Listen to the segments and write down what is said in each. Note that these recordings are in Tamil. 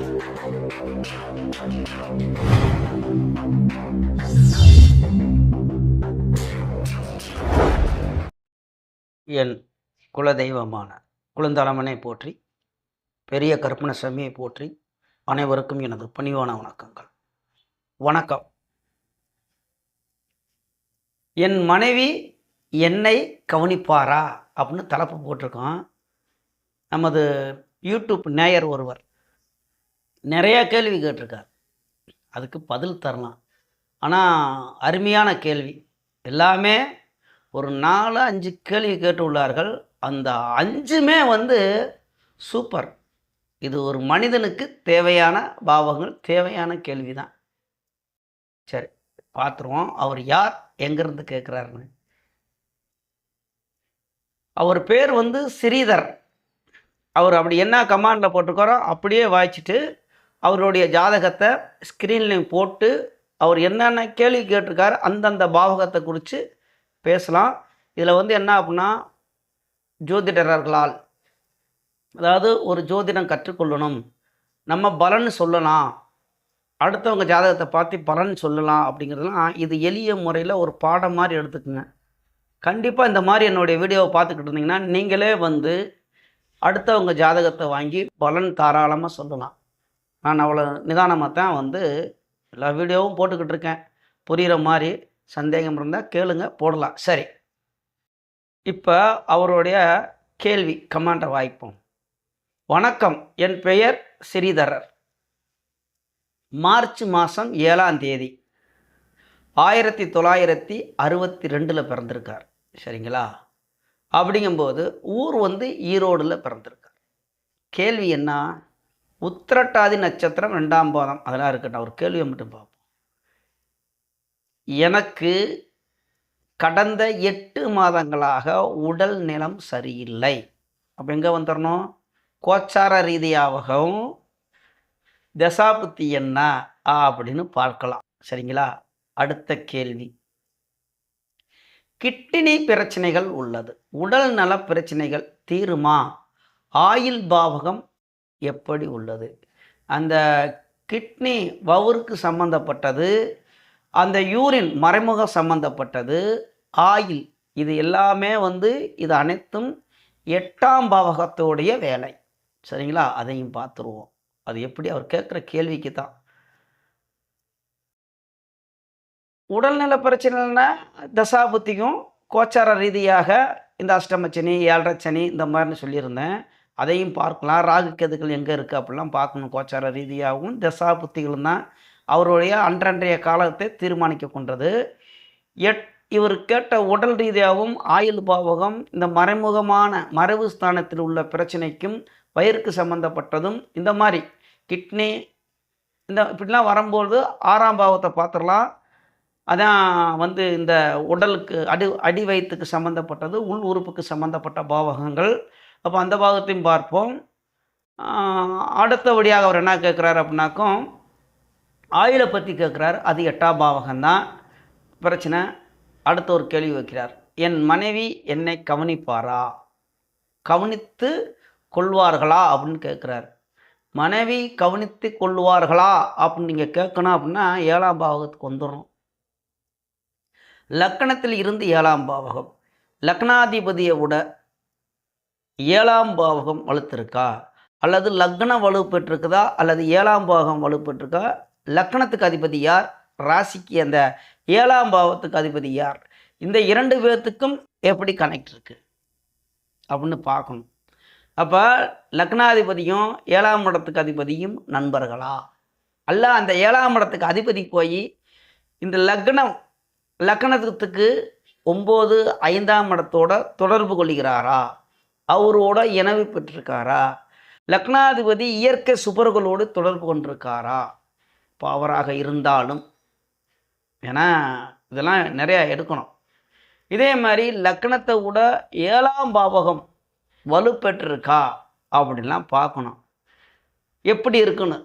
என் குலதெய்வமான குழுந்தளமனை போற்றி, பெரிய கருப்பணசாமியை போற்றி, அனைவருக்கும் எனது பணிவான வணக்கங்கள். வணக்கம். என் மனைவி என்னை கவனிப்பாரா அப்படின்னு தலைப்பு போட்டிருக்கோம். நமது யூடியூப் நேயர் ஒருவர் நிறைய கேள்வி கேட்டிருக்கார். அதுக்கு பதில் தரலாம். ஆனால் அருமையான கேள்வி. எல்லாமே ஒரு 4-5 கேள்வி கேட்டு உள்ளார்கள். அந்த 5மே சூப்பர். இது ஒரு மனிதனுக்கு தேவையான பாவங்கள், தேவையான கேள்வி தான். சரி, பார்த்துருவோம். அவர் யார், எங்கேருந்து கேட்குறாருன்னு. அவர் பேர் ஸ்ரீதர். அவர் அப்படி என்ன கமாண்டில் போட்டிருக்காரோ அப்படியே வாய்ச்சிட்டு அவருடைய ஜாதகத்தை ஸ்க்ரீன்லையும் போட்டு அவர் என்னென்ன கேள்வி கேட்டிருக்காரு அந்தந்த பாவகத்தை குறித்து பேசலாம். இதில் என்ன அப்படின்னா, ஜோதிடர்களால், அதாவது ஒரு ஜோதிடம் கற்றுக்கொள்ளணும், நம்ம பலன் சொல்லலாம், அடுத்தவங்க ஜாதகத்தை பார்த்து பலன் சொல்லலாம் அப்படிங்கிறதுலாம் இது எளிய முறையில் ஒரு பாடம் மாதிரி எடுத்துக்கோங்க. கண்டிப்பாக இந்த மாதிரி என்னுடைய வீடியோவை பார்த்துக்கிட்டு இருந்தீங்கன்னா நீங்களே அடுத்தவங்க ஜாதகத்தை வாங்கி பலன் தாராளமாக சொல்லலாம். நான் அவ்வளோ நிதானமாக தான் எல்லா வீடியோவும் போட்டுக்கிட்டு இருக்கேன். புரிகிற மாதிரி சந்தேகம் இருந்தால் கேளுங்க, போடலாம். சரி, இப்போ அவருடைய கேள்வி கமாண்டை வாய்ப்போம். வணக்கம், என் பெயர் ஸ்ரீதரர். மார்ச் மாதம் 7ஆம் தேதி 1962 பிறந்திருக்கார். சரிங்களா? அப்படிங்கும்போது ஊர் ஈரோடில் பிறந்திருக்கார். கேள்வி என்ன? உத்திரட்டாதி நட்சத்திரம் 2ஆம் பாதம். அதெல்லாம் இருக்கட்டும், ஒரு கேள்வியை மட்டும் பார்ப்போம். எனக்கு கடந்த 8 மாதங்களாக உடல் நிலம் சரியில்லை. அப்போ எங்கே வந்துடணும்? கோச்சார ரீதியாகவும் தசாபுத்தி என்ன அப்படின்னு பார்க்கலாம். சரிங்களா? அடுத்த கேள்வி, கிட்னி பிரச்சனைகள் உள்ளது, உடல் நல பிரச்சனைகள் தீருமா? ஆயுள் பாவகம் எப்படி உள்ளது? அந்த கிட்னி வவுருக்கு சம்பந்தப்பட்டது, அந்த யூரின் மறைமுக சம்பந்தப்பட்டது, ஆயில், இது எல்லாமே இது அனைத்தும் 8ஆம் பாவகத்தோடைய வேலை. சரிங்களா? அதையும் பார்த்துருவோம். அது எப்படி அவர் கேட்குற கேள்விக்கு தான். உடல்நல பிரச்சனைனா தசாபுத்தியும் கோச்சார ரீதியாக இந்த அஷ்டமச்சனி, 7.5 சனி இந்த மாதிரின்னு சொல்லியிருந்தேன். அதையும் பார்க்கலாம். ராகு கேதுக்கள் எங்கே இருக்குது அப்படிலாம் பார்க்கணும். கோச்சார ரீதியாகவும் தசாபுத்திகளும் தான் அவருடைய அன்றன்றைய காலத்தை தீர்மானிக்க கொண்டது. இவர் கேட்ட உடல் ரீதியாகவும் ஆயுள் பாவகம், இந்த மறைமுகமான மறைவு ஸ்தானத்தில் உள்ள பிரச்சனைக்கும் வயிறுக்கு சம்மந்தப்பட்டதும் இந்த மாதிரி கிட்னி இந்த இப்படிலாம் வரும்போது 6ஆம் பாவத்தை பார்த்துடலாம். அதான் இந்த உடலுக்கு அடி வயிற்றுக்கு சம்மந்தப்பட்டது, உள் உறுப்புக்கு சம்மந்தப்பட்ட பாவகங்கள். அப்போ அந்த பாவத்தையும் பார்ப்போம். அடுத்தபடியாக அவர் என்ன கேட்குறாரு அப்படின்னாக்கும், ஆயுளை பற்றி கேட்குறாரு. அது 8ஆம் பாவகம்தான் பிரச்சனை. அடுத்த ஒரு கேள்வி வைக்கிறார். என் மனைவி என்னை கவனிப்பாரா, கவனித்து கொள்வார்களா அப்படின்னு கேட்குறாரு. மனைவி கவனித்து கொள்வார்களா அப்படின்னு நீங்கள் கேட்கணும் அப்படின்னா 7ஆம் பாவகத்துக்கு வந்துடும். லக்கணத்தில் இருந்து 7ஆம் பாவகம், லக்னாதிபதியை விட 7ஆம் பாவகம் வலுத்திருக்கா, அல்லது லக்னம் வலுப்பெற்றிருக்குதா, அல்லது 7ஆம் பாவகம் வலுப்பெற்றிருக்கா, லக்கணத்துக்கு அதிபதி யார், ராசிக்கு அந்த 7ஆம் பாவத்துக்கு அதிபதி யார், இந்த 2 பேர்த்துக்கும் எப்படி கனெக்ட் இருக்குது அப்படின்னு பார்க்கணும். அப்போ லக்னாதிபதியும் 7ஆம் இடத்துக்கு அதிபதியும் நண்பர்களா, அல்ல அந்த 7ஆம் இடத்துக்கு அதிபதி போய் இந்த லக்னத்துக்கு 9 5ஆம் இடத்தோட தொடர்பு கொள்கிறாரா, அவரோட இணைவு பெற்றிருக்காரா, லக்னாதிபதி இயற்கை சுபர்களோடு தொடர்பு கொண்டிருக்காரா, பவராக இருந்தாலும். ஏன்னா இதெல்லாம் நிறையா எடுக்கணும். இதே மாதிரி லக்னத்தை விட 7ஆம் பாவகம் வலுப்பெற்றிருக்கா அப்படின்லாம் பார்க்கணும். எப்படி இருக்குன்னு.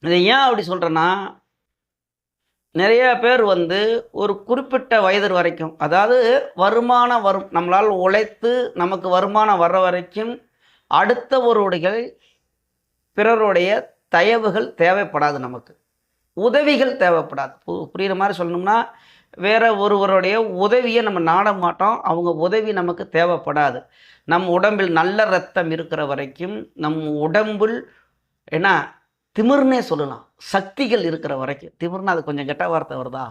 இதை ஏன் அப்படி சொல்கிறேன்னா, நிறைய பேர் ஒரு குறிப்பிட்ட வயது வரைக்கும், அதாவது வருமானம் வரும், நம்மளால் உழைத்து நமக்கு வருமானம் வர்ற வரைக்கும் அடுத்தவருடைய பிறருடைய தயவுகள் தேவைப்படாது நமக்கு. உதவிகள் தேவைப்படாது. புரியிற மாரி சொல்லணும்னா, வேற ஒருவருடைய உதவிய நம்ம நாட மாட்டோம். அவங்க உதவி நமக்கு தேவைப்படாது. நம் உடம்பில் நல்ல ரத்தம் இருக்கிற வரைக்கும், நம் உடம்பில் ஏன்னா திமிர்னே சொல்லலாம். சக்திகள் இருக்கிற வரைக்கும். திமிர்னா அது கொஞ்சம் கெட்ட வார்த்தை வருதா?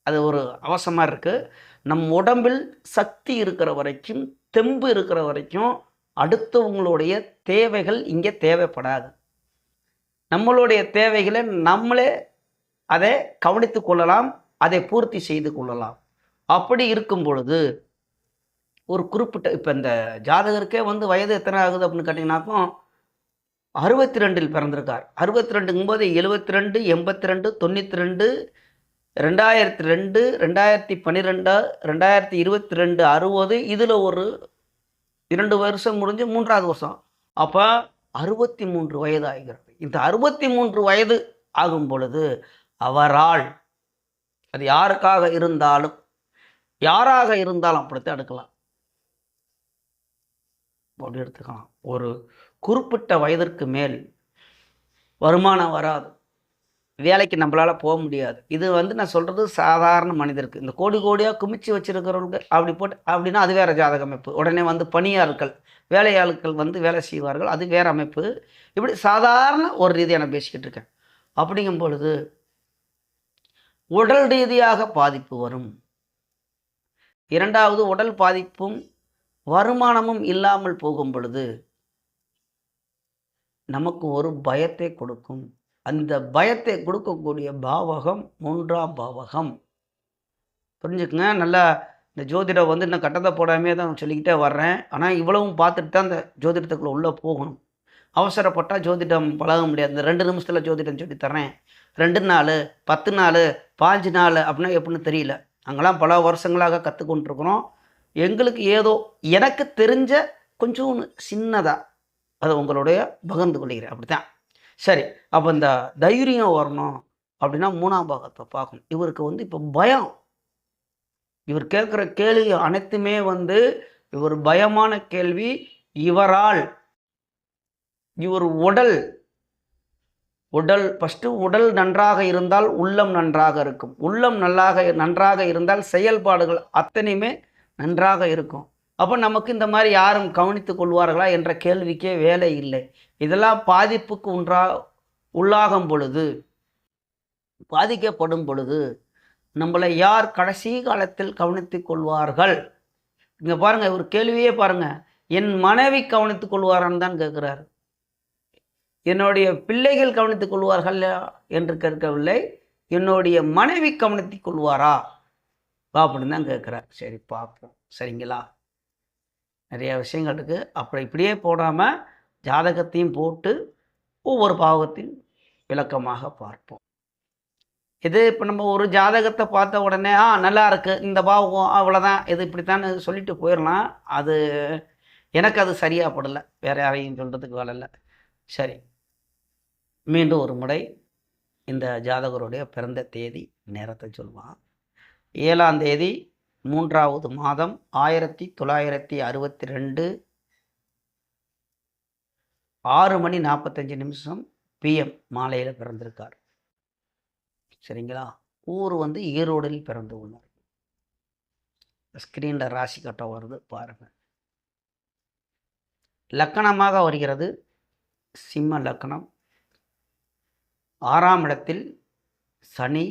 அது ஒரு அவசரமா இருக்கு. நம் உடம்பில் சக்தி இருக்கிற வரைக்கும், தெம்பு இருக்கிற வரைக்கும், அடுத்தவங்களுடைய தேவைகள் இங்கே தேவைப்படாது. நம்மளுடைய தேவைகளை நம்மளே அதை கவனித்துக் கொள்ளலாம். அதை பூர்த்தி செய்து கொள்ளலாம். அப்படி இருக்கும் பொழுது, ஒரு குறிப்பிட்ட இப்ப இந்த ஜாதகருக்கே வந்து வயது எத்தனை ஆகுது அப்படின்னு கேட்டீங்கன்னாக்கும், 62ல் பிறந்திருக்கார். 62ங்கும்போது 72, 82, 92, 2002, 2012, 2022, 60 இதில ஒரு 2 வருஷம் முடிஞ்சு 3வது வருஷம். அப்ப 63 வயது ஆகிறது. இந்த 63 வயது ஆகும் பொழுது, அவரால் அது யாருக்காக இருந்தாலும், யாராக இருந்தாலும் அப்படித்தான் எடுக்கலாம். அப்படி எடுத்துக்கலாம். ஒரு குறிப்பிட்ட வயதிற்கு மேல் வருமானம் வராது. வேலைக்கு நம்மளால போ முடியாது. இது வந்து நான் சொல்றது சாதாரண மனிதருக்கு. இந்த கோடி கோடியா குமிச்சு வச்சிருக்கிறவங்க அப்படி போட்டு அப்படின்னா அது வேற ஜாதக அமைப்பு. உடனே வந்து பணியாட்கள், வேலையாட்கள் வந்து வேலை செய்வார்கள். அது வேற அமைப்பு. இப்படி சாதாரண ஒரு ரீதியா நான் பேசிக்கிட்டு இருக்கேன். அப்படிங்கும் பொழுது உடல் ரீதியாக பாதிப்பு வரும். 2வது உடல் பாதிப்பும் வருமானமும் இல்லாமல் போகும் பொழுது நமக்கு ஒரு பயத்தை கொடுக்கும். அந்த பயத்தை கொடுக்கக்கூடிய பாவகம் 3ஆம் பாவகம். புரிஞ்சுக்குங்க. நல்லா இந்த ஜோதிடம் வந்து இன்னும் கட்டத்தை போடாமே தான் சொல்லிக்கிட்டே வர்றேன். ஆனால் இவ்வளவும் பார்த்துட்டு தான் அந்த ஜோதிடத்துக்குள்ளே உள்ளே போகணும். அவசரப்பட்டால் ஜோதிடம் பழக முடியாது. இந்த 2 நிமிஷத்தில் ஜோதிடம் சொல்லித்தரேன், 2 நாள், 10 நாள், 5 நாள் அப்படின்னா எப்படின்னு தெரியல. நாங்களாம் பல வருஷங்களாக கற்றுக்கொண்டிருக்கிறோம். எங்களுக்கு ஏதோ எனக்கு தெரிஞ்ச கொஞ்சம் சின்னதாக அதை உங்களுடைய பகிர்ந்து கொள்கிறேன். அப்படித்தான். சரி, அப்போ இந்த தைரியம் வரணும் அப்படின்னா 3ஆம் பாகத்தை பார்க்கணும். இவருக்கு வந்து இப்போ பயம். இவர் கேட்குற கேள்வி அனைத்துமே வந்து இவர் பயமான கேள்வி. இவரால் இவர் உடல் ஃபஸ்ட்டு உடல் நன்றாக இருந்தால் உள்ளம் நன்றாக இருக்கும். உள்ளம் நன்றாக இருந்தால் செயல்பாடுகள் அத்தனையுமே நன்றாக இருக்கும். அப்போ நமக்கு இந்த மாதிரி யாரும் கவனித்துக் கொள்வார்களா என்ற கேள்விக்கே வேலை இல்லை. இதெல்லாம் பாதிப்புக்கு உள்ளாகும் பொழுது, பாதிக்கப்படும் பொழுது நம்மளை யார் கடைசி காலத்தில் கவனித்துக் கொள்வார்கள்? இங்கே பாருங்கள், ஒரு கேள்வியே பாருங்கள். என் மனைவி கவனித்துக் கொள்வாரான்னு தான் கேட்குறாரு. என்னுடைய பிள்ளைகள் கவனித்துக் கொள்வார்கள் என்று கேட்கவில்லை. என்னுடைய மனைவி கவனித்துக் கொள்வாரா அப்படின்னு தான் கேட்குறார். சரி பார்ப்போம். சரிங்களா? நிறைய விஷயங்கள் இருக்குது. அப்புறம் இப்படியே போடாமல் ஜாதகத்தையும் போட்டு ஒவ்வொரு பாவத்தையும் விளக்கமாக பார்ப்போம். இது இப்போ நம்ம ஒரு ஜாதகத்தை பார்த்த உடனே நல்லா இருக்குது, இந்த பாவம் அவ்வளோதான், இது இப்படித்தான் சொல்லிட்டு போயிடலாம். அது எனக்கு அது சரியாக படலை. வேறு யாரையும் சொல்கிறதுக்கு வேலை இல்லை. சரி, மீண்டும் ஒரு முறை இந்த ஜாதகருடைய பிறந்த தேதி நேரத்தை சொல்லுவான். 7ஆம் தேதி 3வது மாதம் 1962 6:45 PM மாலையில் பிறந்திருக்கார். சரிங்களா? ஊர் வந்து ஈரோடில் பிறந்து உள்ளார். ஸ்க்ரீனில் ராசி கட்டம் வருது பாருங்கள். லக்கணமாக வருகிறது சிம்ம லக்கணம். 6ஆம் இடத்தில் சனி,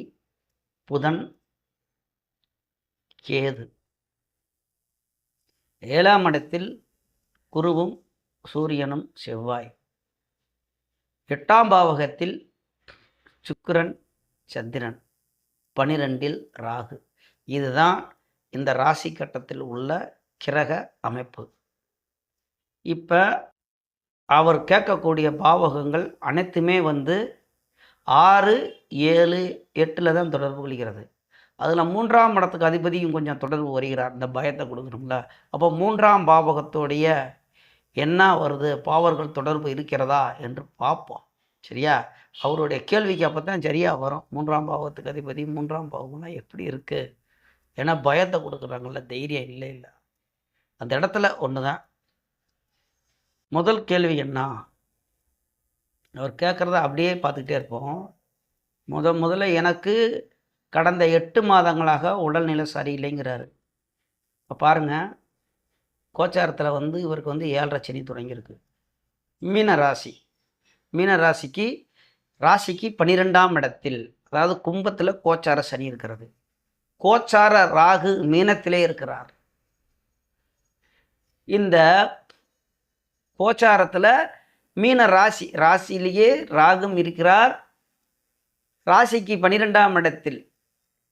புதன், கேது. 7ஆம் இடத்தில் குருவும் சூரியனும் செவ்வாய். 8ஆம் பாவகத்தில் சுக்கிரன், சந்திரன். 12ல் ராகு. இதுதான் இந்த ராசி கட்டத்தில் உள்ள கிரக அமைப்பு. இப்போ அவர் கேட்கக்கூடிய பாவகங்கள் அனைத்துமே வந்து 6, 7, 8ல் தான் தொடர்பு கொள்கிறது. அதில் 3ஆம் இடத்துக்கு அதிபதியும் கொஞ்சம் தொடர்பு வருகிறார். இந்த பயத்தை கொடுக்கணும்ல. அப்போ 3ஆம் பாவகத்தோடைய என்ன வருது, பாவர்கள் தொடர்பு இருக்கிறதா என்று பார்ப்போம். சரியா? அவருடைய கேள்விக்கு அப்போ தான் சரியாக வரும். 3ஆம் பாவத்துக்கு அதிபதி 3ஆம் பாவம்னா எப்படி இருக்குது? ஏன்னா பயத்தை கொடுக்குறாங்கல்ல, தைரியம் இல்லை. அந்த இடத்துல ஒன்று தான். முதல் கேள்வி என்ன? அவர் கேட்குறத அப்படியே பார்த்துக்கிட்டே இருப்போம். முதல்ல எனக்கு கடந்த 8 மாதங்களாக உடல்நிலை சரியில்லைங்கிறாரு. இப்போ பாருங்க, கோச்சாரத்தில் வந்து இவருக்கு வந்து 7.5 சனி தொடங்கியிருக்கு. மீன ராசி. மீன ராசிக்கு ராசிக்கு 12ஆம் இடத்தில், அதாவது கும்பத்தில் கோச்சார சனி இருக்கிறது. கோச்சார ராகு மீனத்திலே இருக்கிறார். இந்த கோச்சாரத்தில் மீன ராசியிலேயே ராகும் இருக்கிறார். ராசிக்கு 12ஆம் இடத்தில்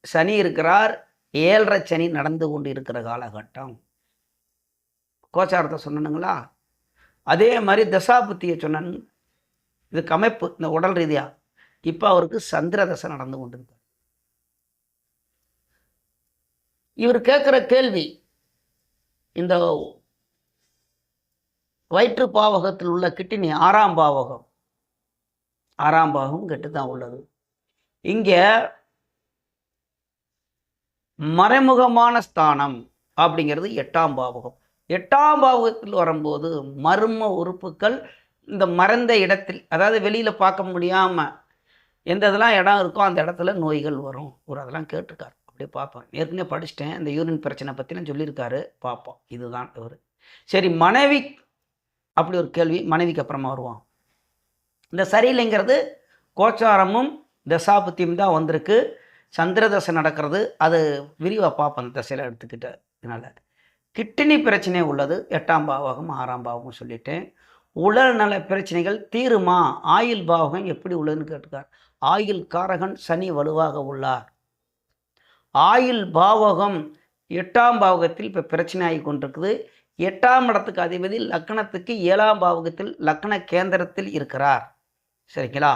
சனி இருக்கிறார். 7.5 சனி நடந்து கொண்டு இருக்கிற காலகட்டம். கோச்சாரத்தை சொன்னனுங்களா? அதே மாதிரி தசாபுத்தியை சொன்னேன். இதுக்கு அமைப்பு இந்த உடல் ரீதியாக இப்போ அவருக்கு சந்திர தசை நடந்து கொண்டு இருக்கு. இவர் கேட்குற கேள்வி, இந்த வயிற்று பாவகத்தில் உள்ள கிட்னி 6ஆம் பாவகம், 6ஆம் பாவகம் கெட்டு தான் உள்ளது. இங்கே மறைமுகமான ஸ்தானம் அப்படிங்கிறது 8ஆம் பாவகம். 8ஆம் பாவகத்தில் வரும்போது மர்ம உறுப்புகள் இந்த மறைந்த இடத்தில், அதாவது வெளியில் பார்க்க முடியாமல் எந்த இதெல்லாம் இடம் இருக்கோ அந்த இடத்துல நோய்கள் வரும். ஒரு அதெல்லாம் கேட்டிருக்காரு. அப்படியே பார்ப்பேன். ஏற்கனவே படிச்சுட்டேன். இந்த யூரின் பிரச்சனை பற்றிலாம் சொல்லியிருக்காரு. பார்ப்போம். இதுதான் இவர். சரி, மனைவி அப்படி ஒரு கேள்வி. மனைவிக்கு அப்புறமா வருவான். இந்த சரியில்லைங்கிறது கோச்சாரமும் தசாபுத்தியும் தான் வந்திருக்கு. சந்திர தசை நடக்கிறது. அது விரிவாக பார்ப்போம் அந்த தசையில் எடுத்துக்கிட்டு. இதனால் கிட்னி பிரச்சனை உள்ளது. 8ஆம் பாவகம் 6ஆம் பாவகம் சொல்லிட்டேன். உடல் நல பிரச்சனைகள் தீருமா? ஆயுள் பாவகம் எப்படி உள்ளதுன்னு கேட்டுக்கார். ஆயுள் காரகன் சனி வலுவாக உள்ளார். ஆயுள் பாவகம் 8ஆம் பாவகத்தில் இப்போ பிரச்சனை ஆகி கொண்டிருக்குது. 8ஆம் இடத்துக்கு அதிபதி லக்னத்துக்கு 7ஆம் பாவகத்தில் லக்ன கேந்திரத்தில் இருக்கிறார். சரிங்களா?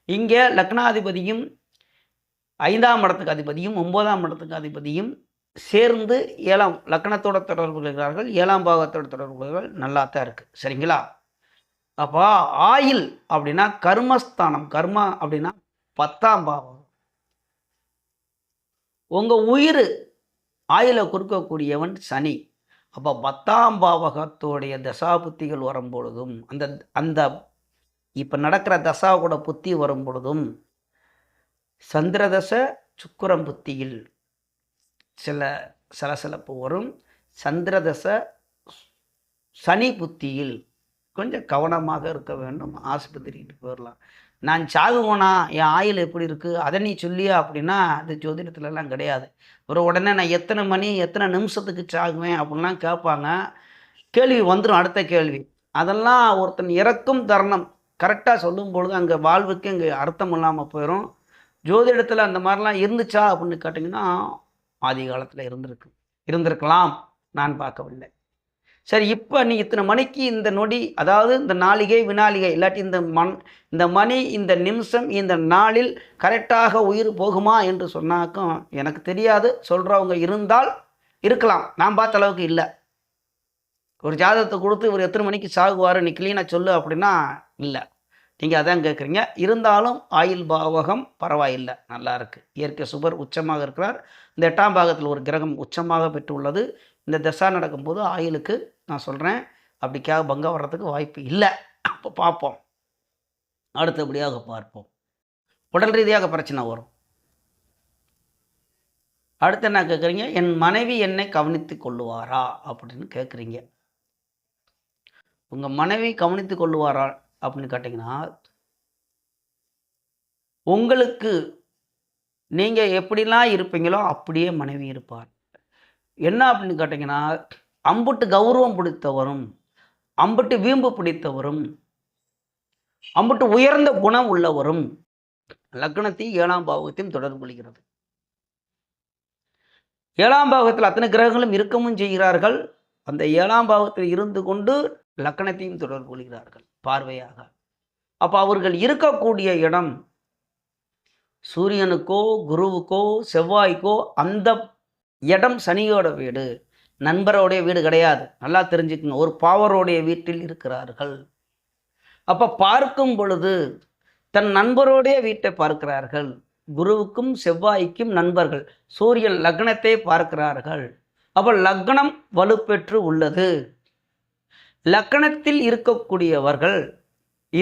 இங்கே லக்னாதிபதியும் 5ஆம் இடத்துக்கு அதிபதியும் 9ஆம் இடத்துக்கு அதிபதியும் சேர்ந்து 7ஆம் லக்னத்தோட தொடர்பு கொள்கிறார்கள். 7ஆம் பாவகத்தோட தொடர்பு கொள்கிறார்கள். நல்லா தான் இருக்குது. சரிங்களா? அப்போ ஆயுள் அப்படின்னா கர்மஸ்தானம். கர்மா அப்படின்னா 10ஆம் பாவகம். உங்கள் உயிர் ஆயுளை கொடுக்கக்கூடியவன் சனி. அப்போ 10ஆம் பாவகத்தோடைய தசாபுத்திகள் வரும் பொழுதும் அந்த அந்த இப்போ நடக்கிற தசாவோட புத்தி வரும் பொழுதும் சந்திரதசை சுக்கிரம் புத்தியில் சில சலசலப்பு வரும். சந்திரதசை சனி புத்தியில் கொஞ்சம் கவனமாக இருக்க வேண்டும். ஆஸ்பத்திரிக்கு போயிடலாம். நான் சாகுவோனா, என் ஆயுள் எப்படி இருக்குது, அதை நீ சொல்லியா அப்படின்னா அது ஜோதிடத்துலலாம் கிடையாது. ஒரு உடனே நான் எத்தனை மணி எத்தனை நிமிஷத்துக்கு சாகுவேன் அப்படின்லாம் கேட்பாங்க. கேள்வி வந்துடும். அடுத்த கேள்வி. அதெல்லாம் ஒருத்தன் இறக்கும் தருணம் கரெக்டாக சொல்லும் பொழுது அங்கே வாழ்வுக்கு இங்கே அர்த்தம் இல்லாமல் போயிடும். ஜோதிடத்தில் அந்த மாதிரிலாம் இருந்துச்சா அப்படின்னு கேட்டிங்கன்னா ஆதி காலத்தில் இருந்திருக்கலாம். நான் பார்க்கவில்லை. சரி, இப்போ நீ இத்தனை மணிக்கு இந்த நொடி, அதாவது இந்த நாளிகை வினாளிகை இல்லாட்டி இந்த மணி இந்த நிமிஷம் இந்த நாளில் கரெக்டாக உயிர் போகுமா என்று சொன்னாக்கும் எனக்கு தெரியாது. சொல்கிறவங்க இருந்தால் இருக்கலாம். நான் பார்த்த அளவுக்கு இல்லை. ஒரு ஜாதகத்தை கொடுத்து இவர் எத்தனை மணிக்கு சாகுவார் நீ கிளீனாக சொல்லு அப்படின்னா இல்லை. நீங்கள் அதான் கேட்குறீங்க. இருந்தாலும் ஆயுள் பாவகம் பரவாயில்லை, நல்லா இருக்குது. இயற்கை சுபர் உச்சமாக இருக்கிறார். இந்த 8ஆம் பாகத்தில் ஒரு கிரகம் உச்சமாக பெற்று உள்ளது. இந்த தசா நடக்கும்போது ஆயுளுக்கு நான் சொல்கிறேன் அப்படிக்காக பங்கம் வர்றதுக்கு வாய்ப்பு இல்லை. அப்போ பார்ப்போம். அடுத்தபடியாக பார்ப்போம். உடல் ரீதியாக பிரச்சனை வரும். அடுத்து என்ன கேட்குறீங்க? என் மனைவி என்னை கவனித்து கொள்ளுவாரா அப்படின்னு கேட்குறீங்க. உங்கள் மனைவி கவனித்து கொள்ளுவாரா அப்படின்னு கேட்டிங்கன்னா, உங்களுக்கு நீங்கள் எப்படிலாம் இருப்பீங்களோ அப்படியே மனைவி இருப்பார். என்ன அப்படின்னு கேட்டிங்கன்னா, அம்புட்டு கௌரவம் பிடித்தவரும், அம்புட்டு வீம்பு பிடித்தவரும், அம்புட்டு உயர்ந்த குணம் உள்ளவரும் லக்னத்தை 7ஆம் பாவகத்தையும் தொடர்பு கொள்கிறது. 7ஆம் பாவகத்தில் அத்தனை கிரகங்களும் இருக்கவும் செய்கிறார்கள். அந்த 7ஆம் பாவத்தில் இருந்து கொண்டு லக்னத்தையும் தொடர்பு கொள்கிறார்கள் பார்வையாக. அப்போ அவர்கள் இருக்கக்கூடிய இடம் சூரியனுக்கோ குருவுக்கோ செவ்வாய்க்கோ அந்த இடம் சனியோட வீடு, நண்பரோடைய வீடு கிடையாது. நல்லா தெரிஞ்சுக்கணும். ஒரு பாவரோடைய வீட்டில் இருக்கிறார்கள். அப்போ பார்க்கும் பொழுது தன் நண்பரோடைய வீட்டை பார்க்கிறார்கள். குருவுக்கும் செவ்வாய்க்கும் நண்பர்கள். சூரியன் லக்னத்தை பார்க்கிறார்கள். அப்போ லக்னம் வலுப்பெற்று உள்ளது. லக்னத்தில் இருக்கக்கூடியவர்கள்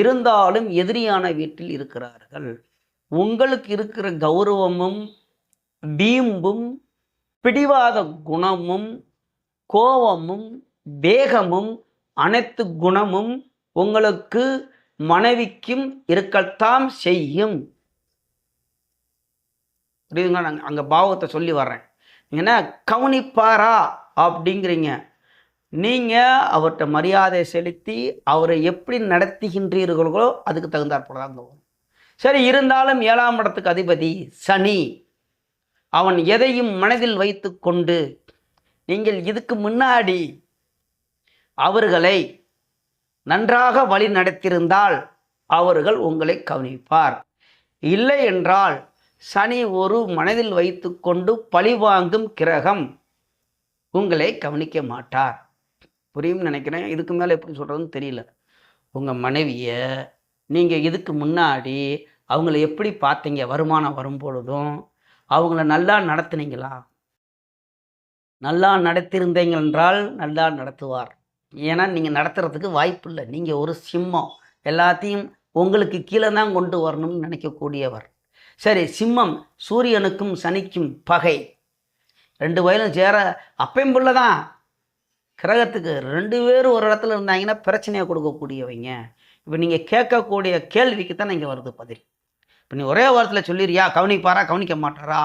இருந்தாலும் எதிரியான வீட்டில் இருக்கிறார்கள். உங்களுக்கு இருக்கிற கௌரவமும் வீம்பும் பிடிவாத குணமும் கோபமும் வேகமும் அனைத்து குணமும் உங்களுக்கு மனைவிக்கும் இருக்கத்தான் செய்யும். புரியுதுங்களா? நாங்கள் அங்கே பாவத்தை சொல்லி வர்றேன். என்ன கவனிப்பாரா அப்படிங்கிறீங்க. நீங்கள் அவர்கிட்ட மரியாதை செலுத்தி அவரை எப்படி நடத்துகின்றீர்களோ அதுக்கு தகுந்தாற்போல தான் வரும். சரி, இருந்தாலும் 7ஆம் இடத்துக்கு அதிபதி சனி. அவன் எதையும் மனதில் வைத்து கொண்டு நீங்கள் இதுக்கு முன்னாடி அவர்களை நன்றாக வழி நடத்தியிருந்தால் அவர்கள் உங்களை கவனிப்பார். இல்லை என்றால் சனி ஒரு மனதில் வைத்து கொண்டு பழிவாங்கும் கிரகம், உங்களை கவனிக்க மாட்டார். புரியும் நினைக்கிறேன். இதுக்கு மேலே எப்படி சொல்கிறதுன்னு தெரியல. உங்கள் மனைவியை நீங்கள் இதுக்கு முன்னாடி அவங்கள எப்படி பார்த்தீங்க? வருமானம் வரும்பொழுதும் அவங்கள நல்லா நடத்துனீங்களா? நல்லா நடத்தியிருந்தீங்க என்றால் நல்லா நடத்துவார். ஏன்னா நீங்கள் நடத்துறதுக்கு வாய்ப்பு இல்லை. நீங்கள் ஒரு சிம்மம், எல்லாத்தையும் உங்களுக்கு கீழே தான் கொண்டு வரணும்னு நினைக்கக்கூடியவர். சரி, சிம்மம் சூரியனுக்கும் சனிக்கும் பகை, 2 வயலும் சேர அப்பையும் புள்ள தான். கிரகத்துக்கு 2 பேரும் ஒரு இடத்துல இருந்தாங்கன்னா பிரச்சனையை கொடுக்கக்கூடியவங்க. இப்போ நீங்கள் கேட்கக்கூடிய கேள்விக்கு தான் இங்கே வருது பதில். இப்போ நீ ஒரே வாரத்தில் சொல்லிடுறியா கவனிப்பாரா கவனிக்க மாட்டாரா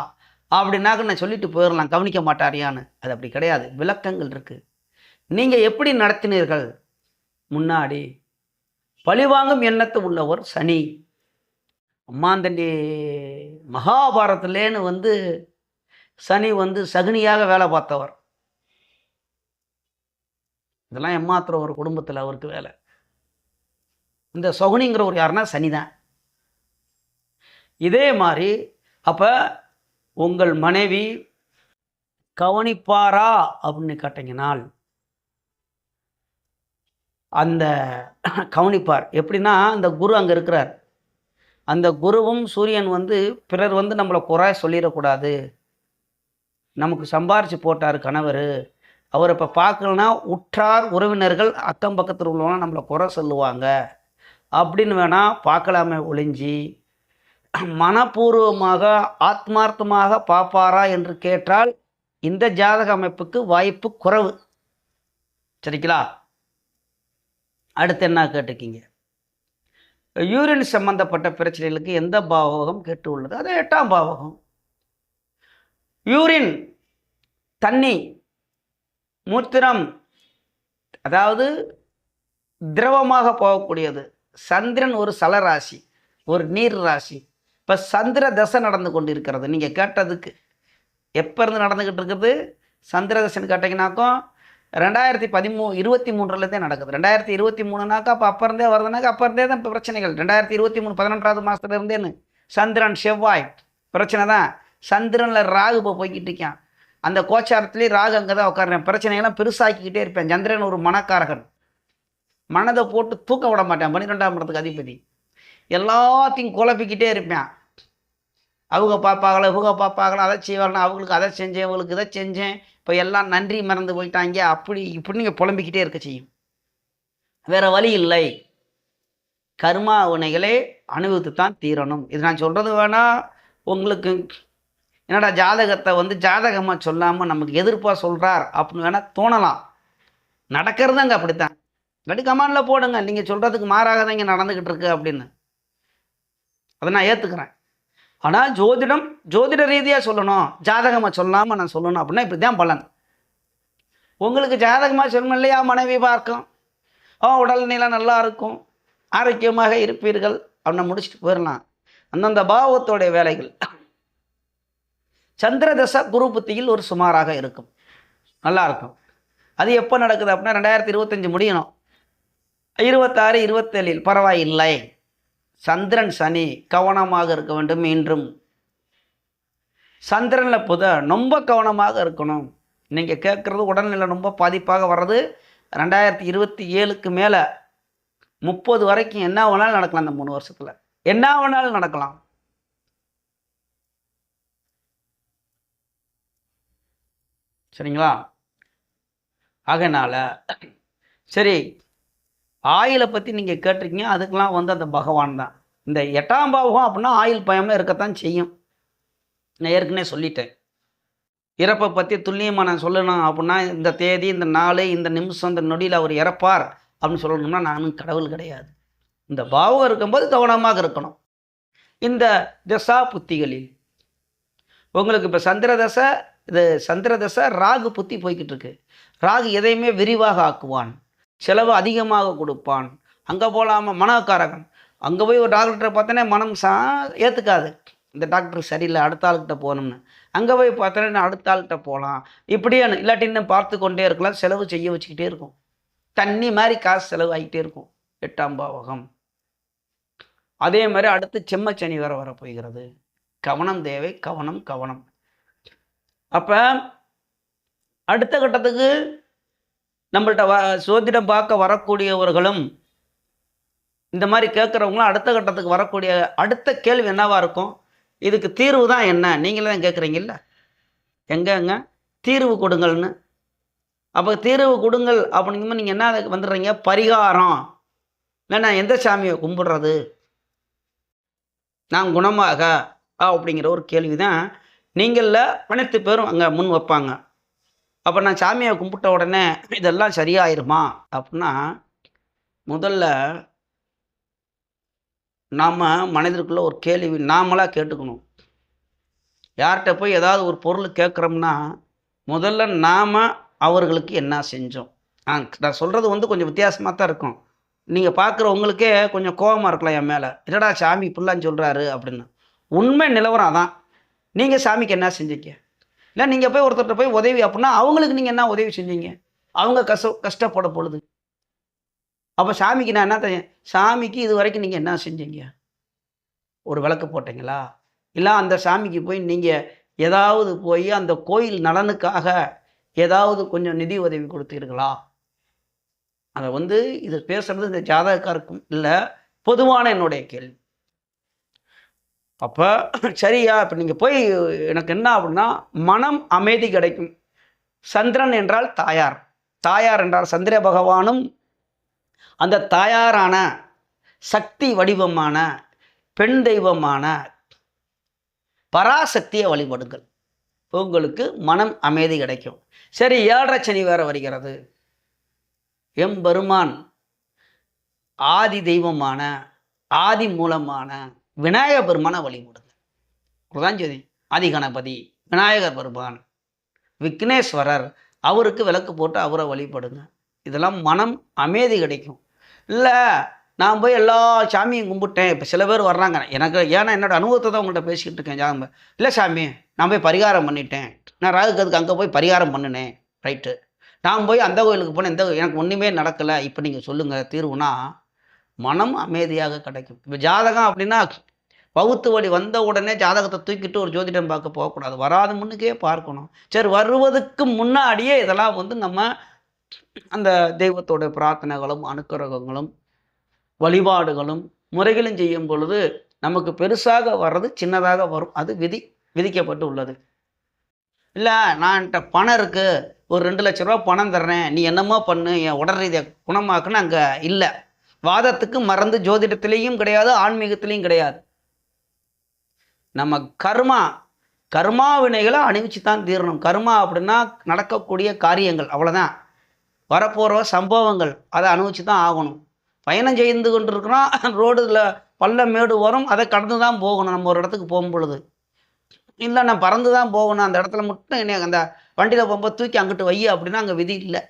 அப்படின்னாக்க நான் சொல்லிட்டு போயிடலாம் கவனிக்க மாட்டாரியான்னு. அது அப்படி கிடையாது, விளக்கங்கள் இருக்குது. நீங்கள் எப்படி நடத்தினீர்கள் முன்னாடி? பழிவாங்கும் எண்ணத்தை உள்ளவர் சனி. அம்மாந்தண்டி மகாபாரதத்துலேன்னு சனி சகுனியாக வேலை பார்த்தவர். இதெல்லாம் ஏமாத்துற ஒரு குடும்பத்தில் அவருக்கு வேலை. இந்த சகுனிங்கிற ஒரு யாருன்னா சனி தான். இதே மாதிரி அப்போ உங்கள் மனைவி கவனிப்பாரா அப்படின்னு கேட்டீங்கனால் அந்த கவனிப்பார். எப்படின்னா அந்த குரு அங்கே இருக்கிறார். அந்த குருவும் சூரியன் பிறர் நம்மளை குறை சொல்லிடக்கூடாது. நமக்கு சம்பாரித்து போட்டார் கணவர், அவர் இப்போ பார்க்கலன்னா உற்றார் உறவினர்கள் அக்கம் பக்கத்தில் உள்ளவங்க நம்மளை குறை சொல்லுவாங்க அப்படின்னு வேணால் பார்க்கலாமே ஒளிஞ்சி, மனப்பூர்வமாக ஆத்மார்த்தமாக பார்ப்பாரா என்று கேட்டால் இந்த ஜாதக அமைப்புக்கு வாய்ப்பு குறைவு. சரிங்களா? அடுத்து என்ன கேட்டுக்கிங்க? யூரின் சம்பந்தப்பட்ட பிரச்சனைகளுக்கு எந்த பாவகம் கேட்டு உள்ளது? அது 8ஆம் பாவகம். யூரின் தண்ணி மூத்திரம், அதாவது திரவமாக போகக்கூடியது. சந்திரன் ஒரு சலராசி, ஒரு நீர் ராசி. இப்போ சந்திர தசை நடந்து கொண்டு இருக்கிறது. நீங்கள் கேட்டதுக்கு எப்போ இருந்து நடந்துக்கிட்டு இருக்கிறது சந்திர தசைன்னு கேட்டிங்கனாக்கும் 2023 நடக்குது. 2023னாக்கா அப்போ இருந்தே வருதுனாக்கா அப்போ இருந்தே தான் இப்போ பிரச்சனைகள். 2023 11ஆவது மாதத்துல இருந்தேன்னு சந்திரன் செவ்வாய் பிரச்சனை தான். சந்திரனில் ராகு இப்போ போய்கிட்டு இருக்கான். அந்த கோச்சாரத்துலேயே ராகு அங்கே தான் உட்காருறேன். பிரச்சனைகள்லாம் பெருசாக்கிக்கிட்டே இருப்பேன். சந்திரன் ஒரு மனக்காரகன், மனதை போட்டு தூக்க விட மாட்டேன். 12ஆம் இடத்துக்கு அதிபதி. எல்லாத்தையும் குழப்பிக்கிட்டே இருப்பேன். அவங்க பார்ப்பாங்களா இவங்க பார்ப்பாங்களா, அதை செய்வாங்களா, அவங்களுக்கு அதை செஞ்சேன் இவங்களுக்கு இதை செஞ்சேன், இப்போ எல்லாம் நன்றி மறந்து போயிட்டாங்க, அப்படி இப்படி நீங்கள் புலம்பிக்கிட்டே இருக்க செய்யும். வேறு வழி இல்லை. கர்மா வினைகளை அனுபவித்து தான் தீரணும். இது நான் சொல்கிறது வேணால் உங்களுக்கு என்னடா ஜாதகத்தை ஜாதகமாக சொல்லாமல் நமக்கு எதிர்ப்பாக சொல்கிறார் அப்படின்னு வேணால் தோணலாம். நடக்கிறதுங்க அப்படித்தான். இல்லாட்டி கமாண்டில் போடுங்க, நீங்கள் சொல்கிறதுக்கு மாறாக தான் இங்கே நடந்துக்கிட்டு இருக்கு அப்படின்னு. அதை நான் ஏற்றுக்கிறேன். ஆனால் ஜோதிட ரீதியாக சொல்லணும், ஜாதகமாக சொல்லாமல் நான் சொல்லணும் அப்படின்னா இப்படி தான் பலன். உங்களுக்கு ஜாதகமாக சொல்லணும் இல்லையா, மனைவி பார்க்கும், உடல்நிலை நல்லா இருக்கும், ஆரோக்கியமாக இருப்பீர்கள் அப்படின்னு முடிச்சுட்டு போயிடலாம். அந்தந்த பாவத்தோடைய வேலைகள் சந்திரதசை குரு புத்தியில் ஒரு சுமாராக இருக்கும், நல்லா இருக்கும். அது எப்போ நடக்குது அப்படின்னா 2025 முடியணும். 26 27 பரவாயில்லை. சந்திரன் சனி கவனமாக இருக்க வேண்டும். இன்றும் சந்திரனில் ரொம்ப கவனமாக இருக்கணும். நீங்கள் கேட்குறது உடல்நிலை ரொம்ப பாதிப்பாக வர்றது 2027க்கு மேலே 30 வரைக்கும் என்ன வேணாலும் நடக்கலாம். அந்த 3 வருஷத்தில் என்ன வேணாலும் நடக்கலாம். சரிங்களா? ஆகையினால சரி, ஆயிலை பற்றி நீங்கள் கேட்டிருக்கீங்க. அதுக்கெலாம் வந்து அந்த பகவான் தான். இந்த 8ஆம் பாவகம் அப்படின்னா ஆயுள் பயமே இருக்கத்தான் செய்யும். நான் ஏற்கனவே சொல்லிட்டேன். இறப்பை பற்றி துல்லியமாக நான் சொல்லணும் அப்படின்னா, இந்த தேதி, இந்த நாள், இந்த நிமிஷம், இந்த நொடியில் அவர் இறப்பார் அப்படின்னு சொல்லணும்னா நானும் கடவுள் கிடையாது. இந்த பாவகம் இருக்கும்போது கவனமாக இருக்கணும். இந்த தசா புத்திகளில் உங்களுக்கு இப்போ சந்திர தசை ராகு புத்தி போய்கிட்டு இருக்கு. ராகு எதையுமே விரிவாக ஆக்குவான், செலவு அதிகமாக கொடுப்பான். அங்கே போகலாமா மனக்காரகன், அங்கே போய் ஒரு டாக்டரை பார்த்தோன்னே மனம் ஏற்றுக்காது. இந்த டாக்டர் சரியில்லை, அடுத்த ஆள்கிட்ட போகணும்னு. அங்கே போய் பார்த்தோன்னே நான் அடுத்த ஆள்கிட்ட போகலாம், இப்படியே இல்லாட்டி இன்னும் பார்த்து கொண்டே இருக்கலாம். செலவு செய்ய வச்சுக்கிட்டே இருக்கும். தண்ணி மாதிரி காசு செலவு ஆகிட்டே இருக்கும் 8ஆம் பாவகம். அதே மாதிரி அடுத்து செம்மச்சனி வர போகிறது. கவனம் தேவை, கவனம் கவனம். அப்போ அடுத்த கட்டத்துக்கு நம்மள்கிட்ட சோதிடம் பார்க்க வரக்கூடியவர்களும் இந்த மாதிரி கேட்குறவங்களும் அடுத்த கட்டத்துக்கு வரக்கூடிய அடுத்த கேள்வி என்னவாக இருக்கும்? இதுக்கு தீர்வு தான் என்ன? நீங்களே தான் கேட்குறீங்கல்ல, எங்கங்க தீர்வு கொடுங்கள்னு. அப்போ தீர்வு கொடுங்கள் அப்படிங்கும்போது நீங்கள் என்ன வந்துடுறீங்க? பரிகாரம். இல்லை நான் எந்த சாமியை கும்பிடுறது, நான் குணமாக அப்படிங்கிற ஒரு கேள்வி தான் நீங்களில் அனைத்து பேரும் அங்கே முன் வைப்பாங்க. அப்போ நான் சாமியை கும்பிட்ட உடனே இதெல்லாம் சரியாயிருமா அப்படின்னா, முதல்ல நாம் மனிதருக்குள்ளே ஒரு கேள்வி நாமளாக கேட்டுக்கணும். யார்கிட்ட போய் ஏதாவது ஒரு பொருள் கேட்குறோம்னா முதல்ல நாம் அவர்களுக்கு என்ன செஞ்சோம்? நான் சொல்கிறது வந்து கொஞ்சம் வித்தியாசமாக தான் இருக்கும். நீங்கள் பார்க்குறவங்களுக்கே கொஞ்சம் கோபமாக இருக்கலாம் என் மேலே, என்னடா சாமி இப்படிலாம் சொல்கிறாரு அப்படின்னு. உண்மை நிலவரம் அதான். நீங்கள் சாமிக்கு என்ன செஞ்சீங்க? இல்லை நீங்கள் போய் ஒருத்தர்கிட்ட போய் உதவி அப்படின்னா அவங்களுக்கு நீங்கள் என்ன உதவி செஞ்சீங்க? அவங்க கஷ்டப்பட பொழுது. அப்போ சாமிக்கு நான் என்ன தெரியும்? சாமிக்கு இது வரைக்கும் நீங்கள் என்ன செஞ்சீங்க? ஒரு விளக்கு போட்டீங்களா? இல்லை அந்த சாமிக்கு போய் நீங்கள் ஏதாவது போய் அந்த கோயில் நலனுக்காக ஏதாவது கொஞ்சம் நிதி உதவி கொடுத்தீர்களா? அதை வந்து இது பேசுறது இந்த ஜாதகக்காருக்கும் இல்லை, பொதுவான என்னுடைய கேள்வி. அப்போ சரியா, இப்போ நீங்கள் போய் எனக்கு என்ன அப்படின்னா மனம் அமைதி கிடைக்கும். சந்திரன் என்றால் தாயார், தாயார் என்றால் சந்திர பகவானும் அந்த தாயாரான சக்தி வடிவமான பெண் தெய்வமான பராசக்தியை வழிபடுங்கள், உங்களுக்கு மனம் அமைதி கிடைக்கும். சரி, 7.5 சனி வேற வருகிறது. எம்பெருமான் ஆதி தெய்வமான ஆதி மூலமான விநாயகர் பெருமானை வழிபடுங்க. அதுதான் சரி. ஆதி கணபதி விநாயகர் பெருமான் விக்னேஸ்வரர், அவருக்கு விளக்கு போட்டு அவரை வழிபடுங்க. இதெல்லாம் மனம் அமைதி கிடைக்கும். இல்லை நான் போய் எல்லா சாமியும் கும்பிட்டேன். இப்போ சில பேர் வர்றாங்க எனக்கு, ஏன்னா என்னோடய அனுபவத்தை தான் உங்கள்கிட்ட பேசிக்கிட்டு இருக்கேன். ஜாதகம் இல்லை சாமி நான் போய் பரிகாரம் பண்ணிட்டேன், நான் ராகுக்கு அங்கே போய் பரிகாரம் பண்ணினேன், ரைட்டு. நான் போய் அந்த கோயிலுக்கு போனேன், எனக்கு ஒன்றுமே நடக்கலை, இப்போ நீங்கள் சொல்லுங்கள் தீர்வுனா மனம் அமைதியாக கிடைக்கும். இப்போ ஜாதகம் அப்படின்னா பகுத்து வழி வந்த உடனே ஜாதகத்தை தூக்கிட்டு ஒரு ஜோதிடம் பார்க்க போகக்கூடாது, வராது முன்னுக்கே பார்க்கணும். சரி, வருவதுக்கு முன்னாடியே இதெல்லாம் வந்து நம்ம அந்த தெய்வத்தோட பிரார்த்தனைகளும் அனுக்கிரகங்களும் வழிபாடுகளும் முறைகளும் செய்யும் பொழுது நமக்கு பெருசாக வர்றது சின்னதாக வரும். அது விதிக்கப்பட்டு உள்ளது. இல்லை நான் என்கிட்ட பணம் இருக்குது, ஒரு 2 லட்ச ரூபா பணம் தர்றேன், நீ என்னமோ பண்ணு, என் உடல் ரீதியாக குணமாக்குன்னு அங்கே இல்லை. வாதத்துக்கு மறந்து ஜோதிடத்திலையும் கிடையாது, ஆன்மீகத்திலையும் கிடையாது. நம்ம கர்மா வினைகளை அணிவிச்சு தான் தீரணும். கர்மா அப்படின்னா நடக்கக்கூடிய காரியங்கள், அவ்வளோதான். வரப்போகிற சம்பவங்கள் அதை அனுபவிச்சு தான் ஆகணும். பயணம் செய்து கொண்டு இருக்கிறோம், ரோடில் பள்ளம் மேடு வரும், அதை கடந்து தான் போகணும். நம்ம ஒரு இடத்துக்கு போகும் பொழுது இல்லை நான் பறந்து தான் போகணும், அந்த இடத்துல மட்டும் என்ன அந்த வண்டியில் போகும்போது தூக்கி அங்கிட்டு வை அப்படின்னா அங்கே விதி இல்லை.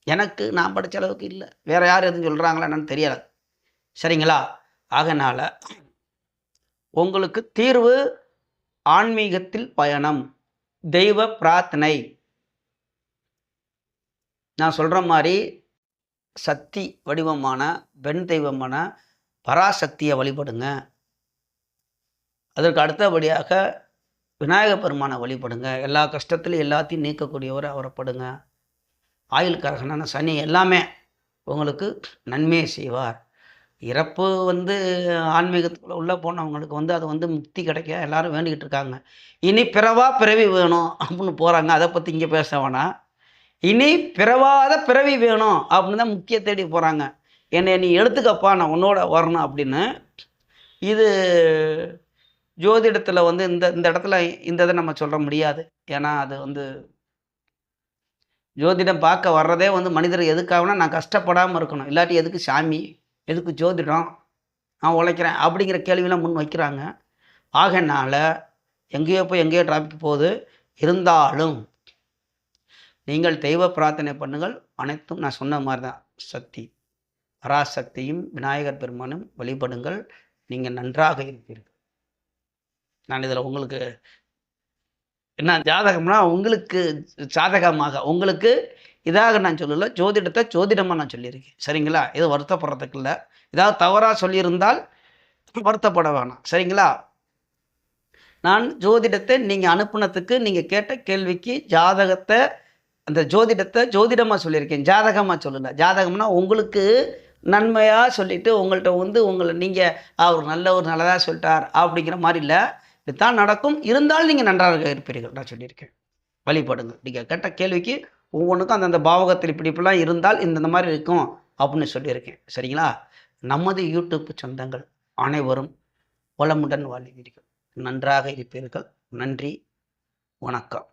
எனக்கு நான் படித்த அளவுக்கு இல்லை, வேறு யார் எதுவும் சொல்கிறாங்களா என்னன்னு தெரியலை. சரிங்களா? ஆகனால உங்களுக்கு தீர்வு ஆன்மீகத்தில் பயணம், தெய்வ பிரார்த்தனை. நான் சொல்கிற மாதிரி சக்தி வடிவமான பெண் தெய்வமான பராசக்தியை வழிபடுங்க. அதற்கு அடுத்தபடியாக விநாயகர் பெருமானை வழிபடுங்க. எல்லா கஷ்டத்துலையும் எல்லாத்தையும் நீக்கக்கூடியவரை அவரைப்படுங்க. ஆயுள்காரகனான சனி எல்லாமே உங்களுக்கு நன்மையை செய்வார். இறப்பு வந்து ஆன்மீகத்துக்குள்ளே உள்ளே போனவங்களுக்கு வந்து அது வந்து முக்தி கிடைக்க எல்லாரும் வேண்டிக்கிட்டு இருக்காங்க. இனி பிறவி வேணும் அப்படின்னு போகிறாங்க. அதை பற்றி இங்கே பேச வேணாம். இனி பிறவாத பிறவி வேணும் அப்படின்னு தான் முக்கிய தேடி போகிறாங்க. என்னை நீ எடுத்துக்கப்பா, நான் உன்னோட வரணும் அப்படின்னு. இது ஜோதிடத்தில் வந்து இந்த இந்த இடத்துல இந்த இதை நம்ம சொல்ல முடியாது. ஏன்னா அது வந்து ஜோதிடம் பார்க்க வர்றதே வந்து மனிதர் எதுக்காகனா நான் கஷ்டப்படாமல் இருக்கணும். இல்லாட்டி எதுக்கு சாமி, எதுக்கு ஜோதிடம், நான் உழைக்கிறேன் அப்படிங்கிற கேள்வியெல்லாம் முன் வைக்கிறாங்க. ஆகையினால எங்கேயோ போய் எங்கேயோ டிராஃபிக் போகுது. இருந்தாலும் நீங்கள் தெய்வ பிரார்த்தனை பண்ணுங்கள். அனைத்தும் நான் சொன்ன மாதிரி தான். சக்தி பராசக்தியும் விநாயகர் பெருமானும் வழிபடுங்கள். நீங்கள் நன்றாக இருப்பீர்கள். நான் இதில் உங்களுக்கு என்ன ஜாதகம்னா உங்களுக்கு சாதகமாக உங்களுக்கு இதாக நான் சொல்லலை. ஜோதிடத்தை ஜோதிடமாக நான் சொல்லியிருக்கேன். சரிங்களா? இது வருத்தப்படுறதுக்கு இல்லை. ஏதாவது தவறாக சொல்லியிருந்தால் வருத்தப்பட வேணாம். சரிங்களா? நான் ஜோதிடத்தை நீங்கள் அனுப்புனதுக்கு நீங்கள் கேட்ட கேள்விக்கு ஜாதகத்தை அந்த ஜோதிடத்தை ஜோதிடமாக சொல்லியிருக்கேன். ஜாதகமாக சொல்லலை. ஜாதகம்னா உங்களுக்கு நன்மையாக சொல்லிவிட்டு உங்கள்கிட்ட வந்து உங்களை நீங்கள் அவர் நல்லதாக சொல்லிட்டார் அப்படிங்கிற மாதிரி இல்லை. இதுதான் நடக்கும். இருந்தாலும் நீங்கள் நன்றாக இருப்பீர்கள் நான் சொல்லியிருக்கேன். வழிபடுங்க. நீங்கள் கேட்ட கேள்விக்கு ஒவ்வொன்றுக்கும் அந்தந்த பாவகத்தில் இப்படிலாம் இருந்தால் இந்த மாதிரி இருக்கும் அப்படின்னு சொல்லியிருக்கேன். சரிங்களா? நமது யூடியூப் சொந்தங்கள் அனைவரும் வளமுடன் வாழ்வீர்கள். நன்றாக இருப்பீர்கள். நன்றி. வணக்கம்.